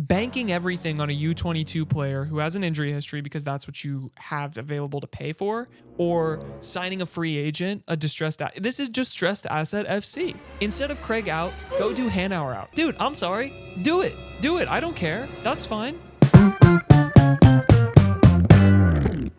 banking everything on a U22 player who has an injury history because that's what you have available to pay for, or signing a free agent, a this is distressed asset FC. Instead of Craig out, go do Hanauer out. Dude, I'm sorry. Do it. I don't care. That's fine.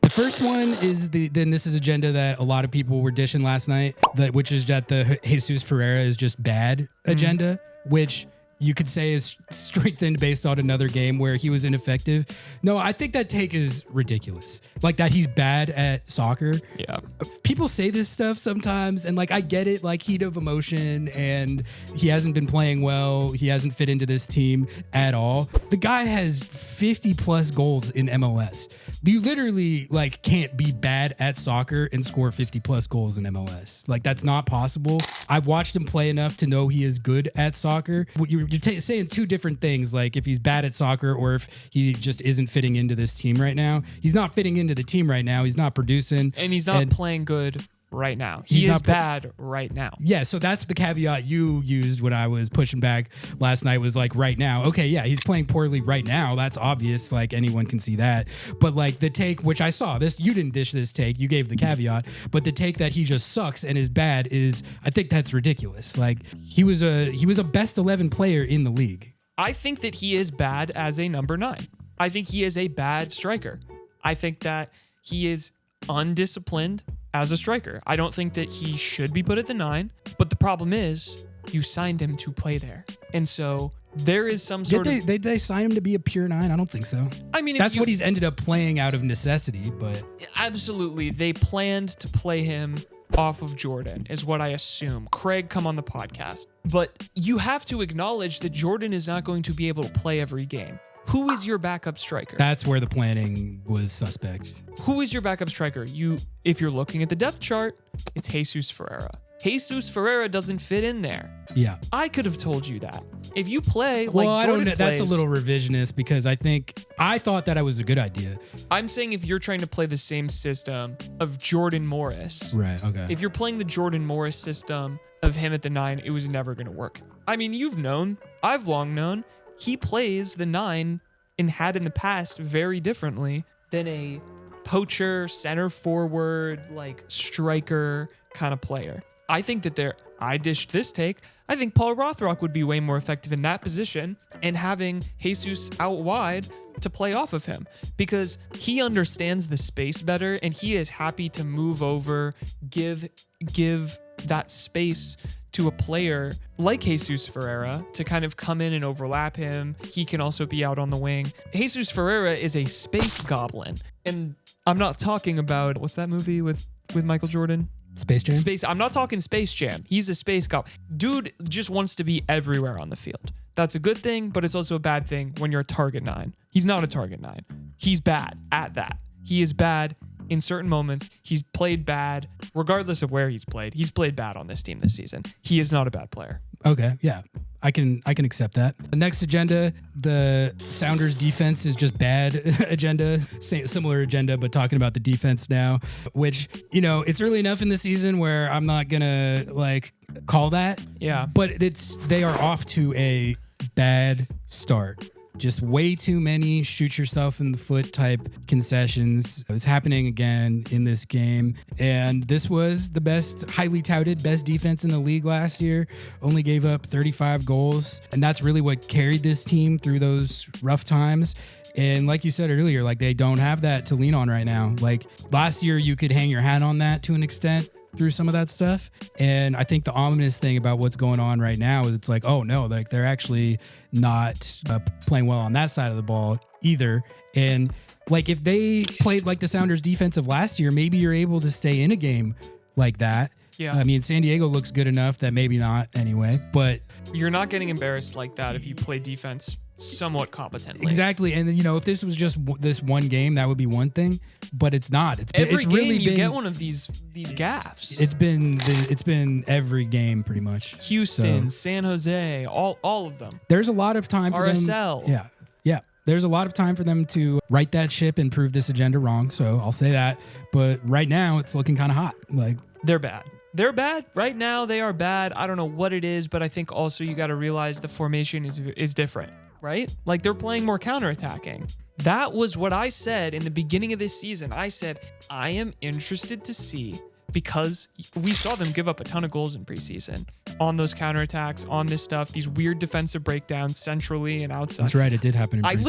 The first one is this is agenda that a lot of people were dishing last night, which is that the Jesus Ferreira is just bad agenda, which you could say is strengthened based on another game where he was ineffective. No, I think that take is ridiculous. Like that he's bad at soccer. Yeah. People say this stuff sometimes, and like I get it, like heat of emotion, and he hasn't been playing well. He hasn't fit into this team at all. The guy has 50 plus goals in MLS. You literally like can't be bad at soccer and score 50 plus goals in MLS. Like that's not possible. I've watched him play enough to know he is good at soccer. You're saying two different things, like if he's bad at soccer or if he just isn't fitting into this team right now. He's not fitting into the team right now. He's not producing. And he's not playing good right now. He is bad right now. Yeah, so that's the caveat you used when I was pushing back last night was like right now. Okay, yeah, he's playing poorly right now. That's obvious. Like anyone can see that. But like the take, which I saw, you didn't dish this take. You gave the caveat. But the take that he just sucks and is bad is, I think that's ridiculous. Like he was a best 11 player in the league. I think that he is bad as a number 9. I think he is a bad striker. I think that he is undisciplined as a striker. I don't think that he should be put at the 9, but the problem is you signed him to play there. And so there is some sort of... Did they sign him to be a pure 9? I don't think so. I mean, that's what he's ended up playing out of necessity, but... Absolutely. They planned to play him off of Jordan, is what I assume. Craig, come on the podcast. But you have to acknowledge that Jordan is not going to be able to play every game. Who is your backup striker? That's where the planning was suspect. Who is your backup striker? If you're looking at the depth chart, it's Jesus Ferreira. Jesus Ferreira doesn't fit in there. Yeah. I could have told you that. If you play like well, Jordan I don't know. plays, that's a little revisionist because I thought that was a good idea. I'm saying if you're trying to play the same system of Jordan Morris. Right, okay. If you're playing the Jordan Morris system of him at the 9, it was never going to work. I mean, you've known, I've long known, he plays the 9 and had in the past very differently than a poacher, center forward, like striker kind of player. I think that I dished this take. I think Paul Rothrock would be way more effective in that position and having Jesus out wide to play off of him because he understands the space better and he is happy to move over, give that space to a player like Jesus Ferreira to kind of come in and overlap him. He can also be out on the wing. Jesus Ferreira is a space goblin. And I'm not talking about, what's that movie with Michael Jordan? Space Jam? I'm not talking Space Jam. He's a space goblin. Dude just wants to be everywhere on the field. That's a good thing, but it's also a bad thing when you're a target 9. He's not a target 9. He's bad at that. He is bad in certain moments. He's played bad, regardless of where he's played. He's played bad on this team this season. He is not a bad player. Okay, yeah. I can accept that. The next agenda, the Sounders defense is just bad agenda. Similar agenda, but talking about the defense now, which, it's early enough in the season where I'm not gonna call that. Yeah. But they are off to a bad start. Just way too many shoot yourself in the foot type concessions. It was happening again in this game. And this was the highly touted best defense in the league last year. Only gave up 35 goals. And that's really what carried this team through those rough times. And like you said earlier, they don't have that to lean on right now. Like last year, you could hang your hat on that to an extent through some of that stuff. And I think the ominous thing about what's going on right now is it's like, oh no, they're actually not playing well on that side of the ball either. And if they played like the Sounders defense of last year, maybe you're able to stay in a game like that. Yeah. I mean, San Diego looks good enough that maybe not anyway, but you're not getting embarrassed like that if you play defense somewhat competently. Exactly. And if this was just this one game, that would be one thing, but it's not. Every game you get one of these gaffes. It's been every game pretty much. Houston, San Jose, all of them. There's a lot of time for RSL. them. Yeah. There's a lot of time for them to right that ship and prove this agenda wrong. So I'll say that. But right now it's looking kind of hot. They're bad. They're bad. Right now they are bad. I don't know what it is, but I think also you got to realize the formation is different. right? Like they're playing more counterattacking. That was what I said in the beginning of this season. I said, I am interested to see, because we saw them give up a ton of goals in preseason on those counterattacks, on this stuff, these weird defensive breakdowns centrally and outside. That's right. It did happen in I preseason.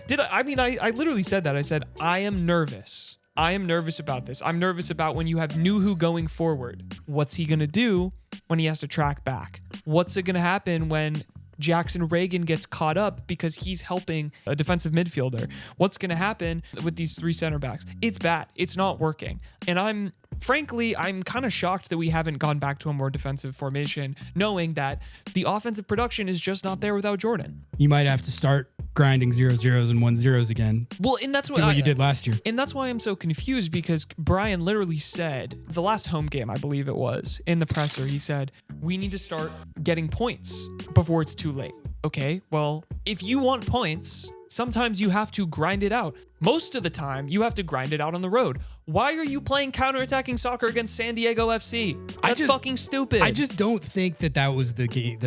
literally I literally said that. I said, I am nervous. I am nervous about this. I'm nervous about when you have Nuhu going forward. What's he going to do when he has to track back? What's it going to happen when Jackson Reagan gets caught up because he's helping a defensive midfielder? What's going to happen with these three center backs? It's bad. It's not working. And I'm kind of shocked that we haven't gone back to a more defensive formation, knowing that the offensive production is just not there without Jordan. You might have to start grinding 0-0s and 1-0s again. Well, and that's what you did last year. And that's why I'm so confused, because Brian literally said, the last home game, I believe it was, in the presser, he said, we need to start getting points before it's too late. Okay, well, if you want points, sometimes you have to grind it out. Most of the time, you have to grind it out on the road. Why are you playing counterattacking soccer against San Diego FC? That's fucking stupid. I just don't think that was the game.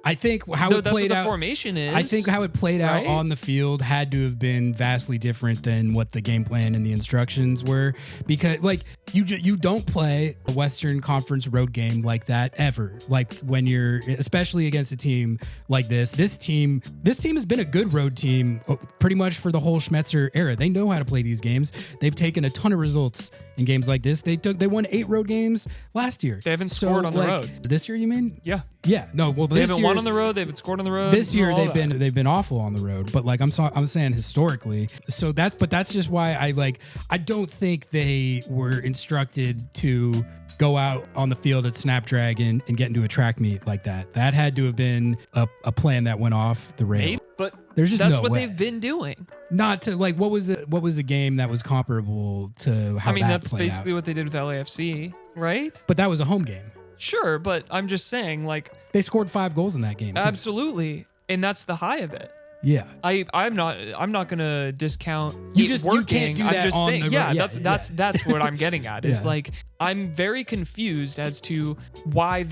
I think how it played out. That's what the formation is. I think how it played out on the field had to have been vastly different than what the game plan and the instructions were, because like you don't play a Western Conference road game like that ever. Like when you're, especially against a team like this. This team has been a good road team pretty much for the whole Schmetzer era. They know how to play these games. They've taken a ton of results in games like this. They won 8 road games last year. They haven't scored on the road. This year, you mean? Yeah. Yeah. No. Well, they haven't won on the road. They haven't scored on the road. This year they've been awful on the road. But like I'm saying historically. So that's just why I don't think they were instructed to go out on the field at Snapdragon and get into a track meet like that. That had to have been a plan that went off the rails. Maybe, but there's just that's no what way. They've been doing. Not to like what was a game that was comparable to how that's played basically out. what they did with LAFC, right? But that was a home game. Sure, but I'm just saying, like, they scored 5 goals in that game too. Absolutely, and that's the high of it. Yeah, I'm not gonna discount you working. Can't do that I'm just on saying, the that's what I'm getting at. Is Yeah. like I'm very confused as to why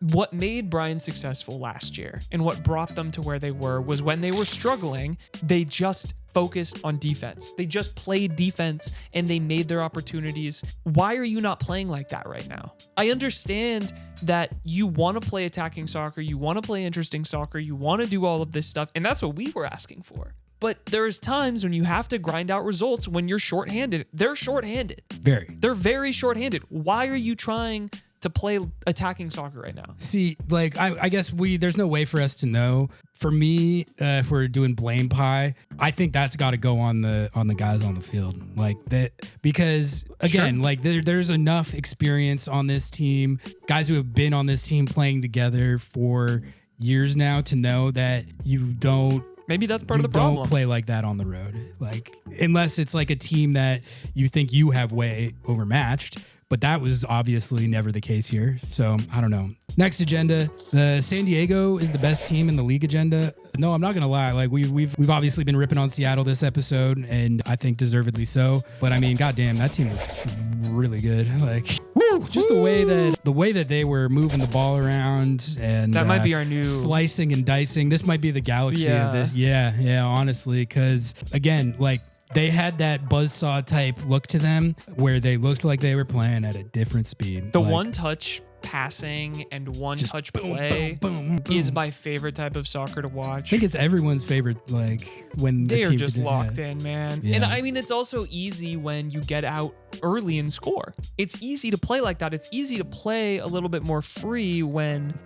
what made Brian successful last year and what brought them to where they were was when they were struggling, they just focused on defense. They just played defense and they made their opportunities. Why are you not playing like that right now? I understand that you want to play attacking soccer, you want to play interesting soccer, you want to do all of this stuff, and that's what we were asking for. But there's times when you have to grind out results when you're shorthanded. They're shorthanded. They're very shorthanded. Why are you trying to play attacking soccer right now? See, like I guess there's no way for us to know. For me, if we're doing blame pie, I think that's got to go on the guys on the field, like that, because again, Sure. like there's enough experience on this team, guys who have been on this team playing together for years now to know that you don't. Maybe that's part of the don't problem. play like that on the road, like unless it's like a team that you think you have way overmatched. But that was obviously never the case here. So I don't know. Next agenda, the San Diego is the best team in the league agenda. No, I'm not gonna lie. Like we've obviously been ripping on Seattle this episode, and I think deservedly so. But I mean, goddamn, that team looks really good. Like, woo! Just the way that they were moving the ball around, and that might be our new slicing and dicing. This might be the galaxy of this. Yeah. Honestly, because again, like. They had that buzzsaw type look to them where they looked like they were playing at a different speed. The one-touch passing and one-touch play boom. is my favorite type of soccer to watch. I think it's everyone's favorite, like when they the are team just locked in, man. Yeah. And I mean, it's also easy when you get out early and score. It's easy to play like that. It's easy to play a little bit more free when,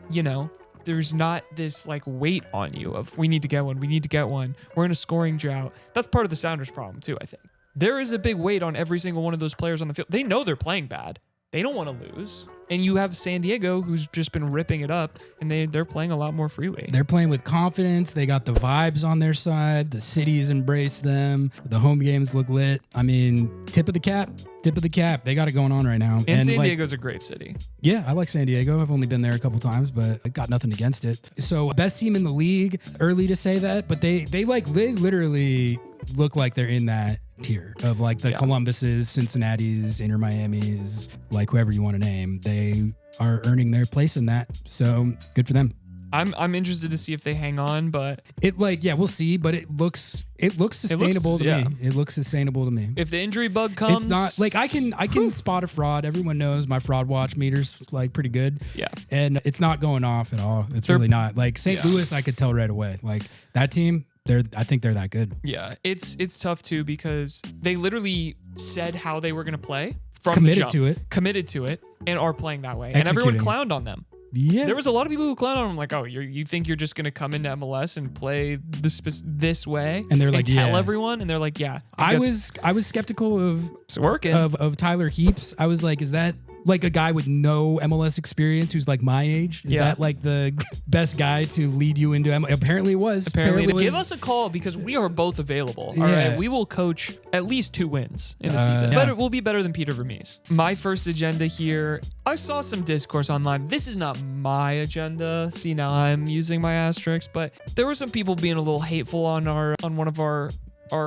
there's not this like weight on you of we need to get one. We're in a scoring drought. That's part of the Sounders' problem too, I think. There is a big weight on every single one of those players on the field. They know they're playing bad. They don't want to lose. And you have San Diego, who's just been ripping it up, and they're playing a lot more freely. They're playing with confidence. They got the vibes on their side. The cities embrace them. The home games look lit. I mean, tip of the cap. They got it going on right now. And San Diego's a great city. Yeah, I like San Diego. I've only been there a couple times, but I got nothing against it. So best team in the league. Early to say that, but they literally look like they're in that tier of like the Columbuses, Cincinnati's, Inter Miami's, like whoever you want to name. They are earning their place in that. So good for them. I'm interested to see if they hang on, but we'll see, but it looks sustainable to me. It looks sustainable to me. If the injury bug comes, it's not like I can spot a fraud. Everyone knows my fraud watch meter's like pretty good. Yeah. And it's not going off at all. It's really not. Like St. Louis, I could tell right away. Like that team, I think they're that good. Yeah. It's tough too because they literally said how they were going to play from Committed the jump. Committed to it and are playing that way. And everyone clowned on them. Yeah. There was a lot of people who clowned on them like, oh, you think you're just going to come into MLS and play this way? And they're like, tell everyone? And they're like, yeah. I was skeptical of it's working. Of Tyler Heaps. I was like, is that like a guy with no MLS experience who's like my age? Is that like the best guy to lead you into MLS? Apparently it was. Apparently give us a call because we are both available. All right. We will coach at least 2 wins in a season. But it will be better than Peter Vermees. My first agenda here, I saw some discourse online. This is not my agenda. See, now I'm using my asterisks, but there were some people being a little hateful on one of our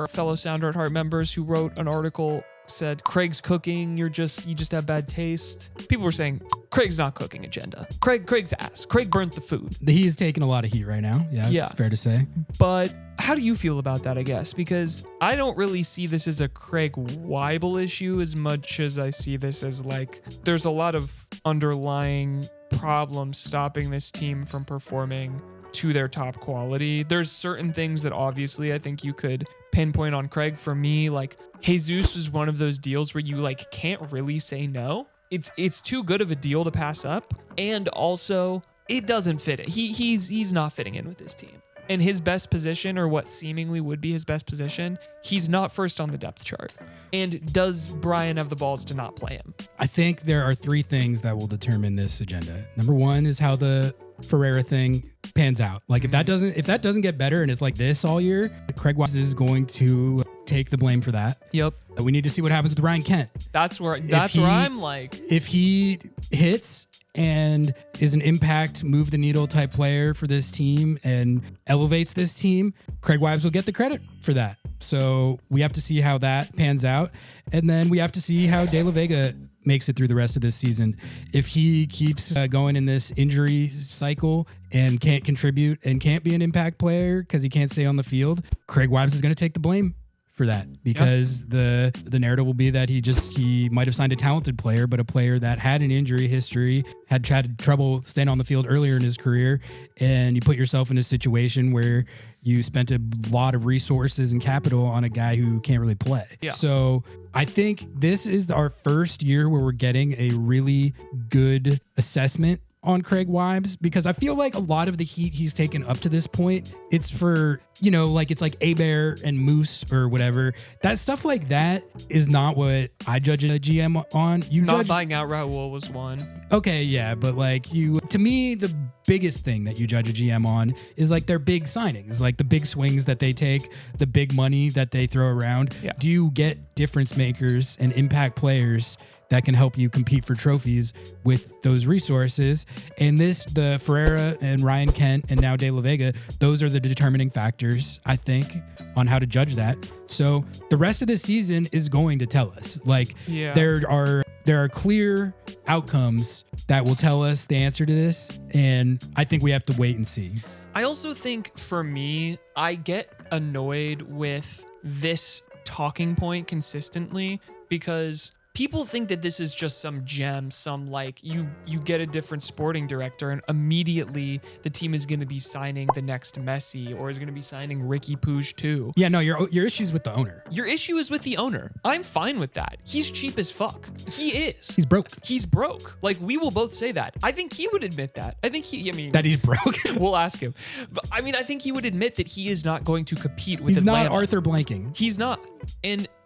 fellow Sounder at Heart members who wrote an article, said Craig's cooking, you just have bad taste. People were saying Craig's not cooking agenda. Craig's ass. Craig burnt the food. He is taking a lot of heat right now. Yeah, it's fair to say. But how do you feel about that, I guess? Because I don't really see this as a Craig Waibel issue as much as I see this as like there's a lot of underlying problems stopping this team from performing to their top quality. There's certain things that obviously I think you could pinpoint on Craig. For me, like Jesus is one of those deals where you like can't really say no. It's too good of a deal to pass up, and also it doesn't fit it. He's not fitting in with this team. In his best position, or what seemingly would be his best position, he's not first on the depth chart. And does Brian have the balls to not play him? I think there are 3 things that will determine this agenda. Number 1 is how the Ferreira thing pans out. Like if that doesn't get better and it's like this all year, Craig Wise is going to take the blame for that. Yep. We need to see what happens with Ryan Kent. That's where I'm like, if he hits and is an impact, move the needle type player for this team and elevates this team, Craig Wives will get the credit for that. So we have to see how that pans out. And then we have to see how De La Vega makes it through the rest of this season. If he keeps going in this injury cycle and can't contribute and can't be an impact player because he can't stay on the field, Craig Wives is going to take the blame for that, because the narrative will be that he might have signed a talented player, but a player that had an injury history, had trouble staying on the field earlier in his career, and you put yourself in a situation where you spent a lot of resources and capital on a guy who can't really play. Yeah. So I think this is our first year where we're getting a really good assessment on Craig Wives, because I feel like a lot of the heat he's taken up to this point, it's for, like it's like A-Bear and Moose or whatever. That stuff like that is not what I judge a GM on. Buying out Raul was one. Okay, yeah, but to me, the biggest thing that you judge a GM on is like their big signings, like the big swings that they take, the big money that they throw around. Yeah. Do you get difference makers and impact players that can help you compete for trophies with those resources? And the Ferreira and Ryan Kent and now De La Vega, those are the determining factors, I think, on how to judge that. So the rest of the season is going to tell us. There are clear outcomes that will tell us the answer to this, and I think we have to wait and see. I also think, for me, I get annoyed with this talking point consistently because people think that this is just some gem, some you get a different sporting director and immediately the team is going to be signing the next Messi or is going to be signing Ricky Puig too. Yeah, no, your issue's with the owner. Your issue is with the owner. I'm fine with that. He's cheap as fuck. He is. He's broke. He's broke. We will both say that. I think he would admit that. That he's broke. We'll ask him. But I think he would admit that he is not going to compete with He's Atlanta. not Arthur Blanking. He's not.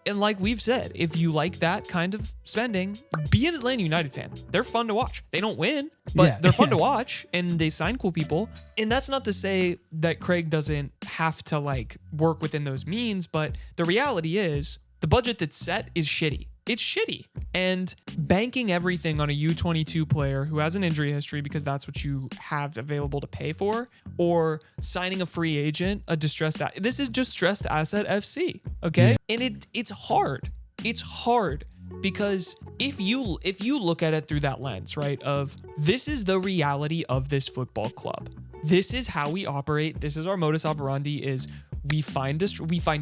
And like we've said, if you like that kind of spending, be an Atlanta United fan. They're fun to watch. They don't win, but they're fun to watch, and they sign cool people. And that's not to say that Craig doesn't have to work within those means, but the reality is the budget that's set is shitty. It's shitty. And banking everything on a U22 player who has an injury history because that's what you have available to pay for, or signing a free agent, this is distressed asset FC, okay? Yeah. And it's hard. It's hard because if you look at it through that lens, right, of this is the reality of this football club. this is how we operate. This is our modus operandi is we find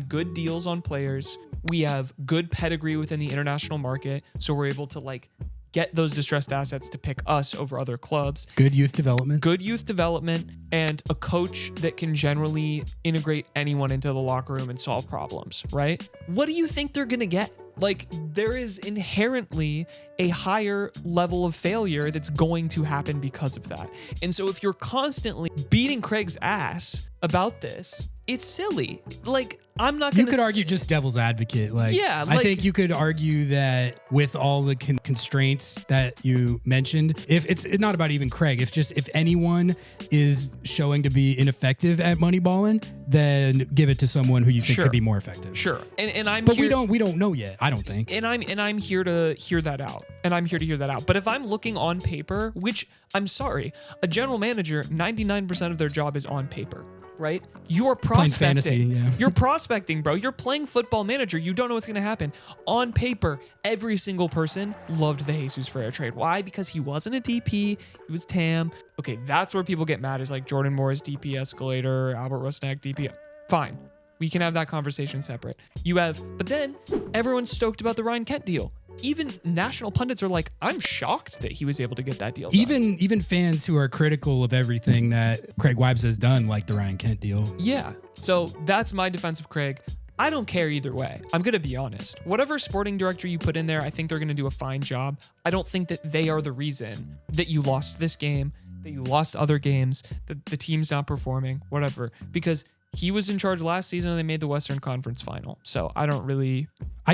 good deals on players. We have good pedigree within the international market. So we're able to like get those distressed assets to pick us over other clubs. Good youth development. Good youth development and a coach that can generally integrate anyone into the locker room and solve problems, right? What do you think they're going to get? Like, there is inherently a higher level of failure that's going to happen because of that. And so if you're constantly beating Craig's ass about this, it's silly. Like, I'm not going to... You could argue just devil's advocate. Like, yeah, I think you could argue that with all the constraints that you mentioned, if it's not about even Craig, if anyone is showing to be ineffective at moneyballing, then give it to someone who you think could be more effective. Sure. And I'm But here, we don't know yet, I don't think. And I'm here to hear that out. But if I'm looking on paper, which I'm sorry, a general manager, 99% of their job is on paper. Right? You're prospecting. Fantasy, yeah. You're prospecting, bro. You're playing Football Manager. You don't know what's going to happen. On paper, every single person loved the Jesus Ferreira trade. Why? Because he wasn't a DP. He was TAM. Okay, that's where people get mad is like Jordan Morris, DP escalator, Albert Rusnak, DP. Fine. We can have that conversation separate. But then everyone's stoked about the Ryan Kent deal. Even national pundits are like, I'm shocked that he was able to get that deal done. Even fans who are critical of everything that Craig Waibel has done, like the Ryan Kent deal. Yeah. So that's my defense of Craig. I don't care either way. I'm going to be honest. Whatever sporting director you put in there, I think they're going to do a fine job. I don't think that they are the reason that you lost this game, that you lost other games, that the team's not performing, whatever. Because he was in charge last season and they made the Western Conference final. So I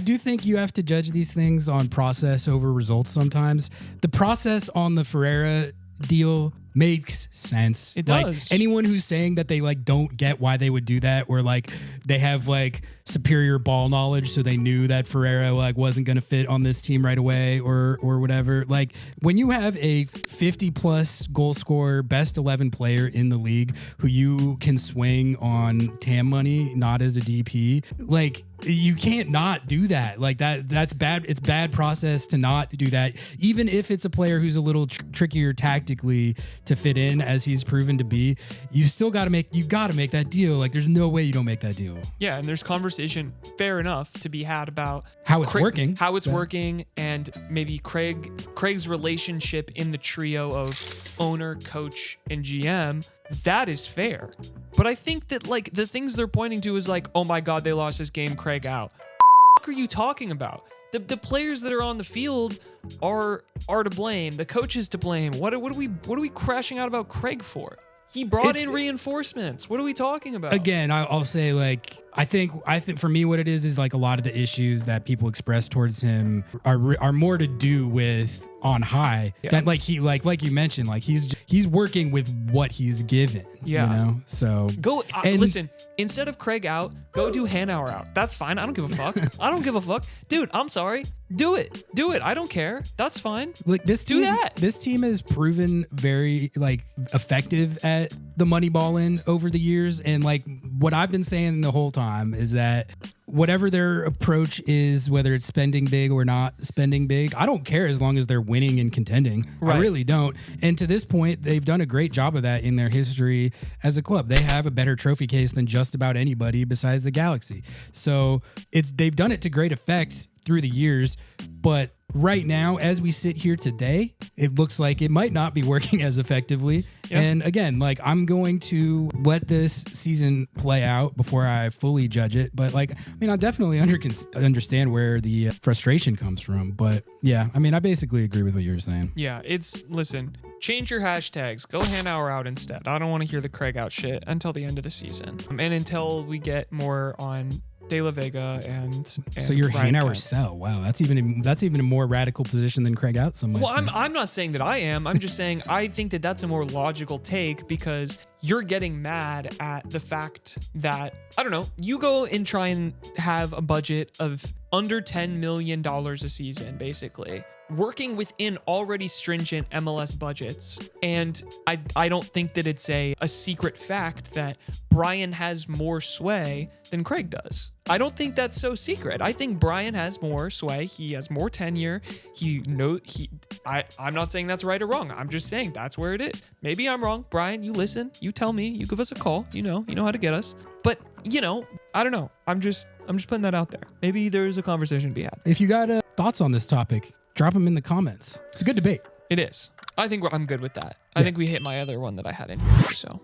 do think you have to judge these things on process over results sometimes. The process on the Ferreira deal makes sense. It like does. Anyone who's saying that they like don't get why they would do that, or like they have like superior ball knowledge, so they knew that Ferreira like wasn't gonna fit on this team right away, or whatever. Like when you have a 50+ goal scorer, best 11 player in the league who you can swing on TAM money, not as a DP, like you can't not do that. Like that's bad. It's bad process to not do that, even if it's a player who's a little trickier tactically to fit in, as he's proven to be. You still got to make that deal. Like there's no way you don't make that deal. Yeah, and there's conversation, fair enough, to be had about how it's working, and maybe Craig's relationship in the trio of owner, coach, and GM. That is fair. But I think that like the things they're pointing to is like, oh my God, they lost this game, Craig out. What are you talking about? The players that are on the field are to blame. The coach is to blame. What are we crashing out about Craig for? He brought in reinforcements. What are we talking about? Again, I'll say like I think for me what it is like a lot of the issues that people express towards him are more to do with on high. Yeah. That like he like you mentioned, like he's working with what he's given. Yeah. You know? So go listen, instead of Craig out, go do Hanauer out. That's fine. I don't give a fuck. I don't give a fuck. Dude, I'm sorry. Do it. I don't care. That's fine. Like this team, this team has proven very like effective at the money balling over the years. And like what I've been saying the whole time is that whatever their approach is, whether it's spending big or not spending big, I don't care as long as they're winning and contending. Right. I really don't. And to this point, they've done a great job of that in their history as a club. They have a better trophy case than just about anybody besides the Galaxy. So they've done it to great effect through the years, but right now, as we sit here today, it looks like it might not be working as effectively. Yep. And again, like I'm going to let this season play out before I fully judge it. But like, I mean, I definitely understand where the frustration comes from. But yeah, I mean, I basically agree with what you're saying. Yeah, listen, change your hashtags. Go Hanauer out instead. I don't want to hear the Craig out shit until the end of the season. And until we get more on De La Vega and so you're Hanauer sell. Wow, that's even a more radical position than Craig out. Well, I'm not saying that I am. I'm just saying I think that that's a more logical take because you're getting mad at the fact that I don't know. You go and try and have a budget of under $10 million a season, basically. working within already stringent MLS budgets. And I don't think that it's a secret fact that Brian has more sway than Craig does. I don't think that's so secret. I think Brian has more sway. He has more tenure. I'm not saying that's right or wrong. I'm just saying that's where it is. Maybe I'm wrong. Brian, you listen, you tell me, you give us a call. You know how to get us. But, I don't know. I'm just putting that out there. Maybe there's a conversation to be had. If you got thoughts on this topic, drop them in the comments. It's a good debate. It is. I think I'm good with that. I think we hit my other one that I had in here too, so.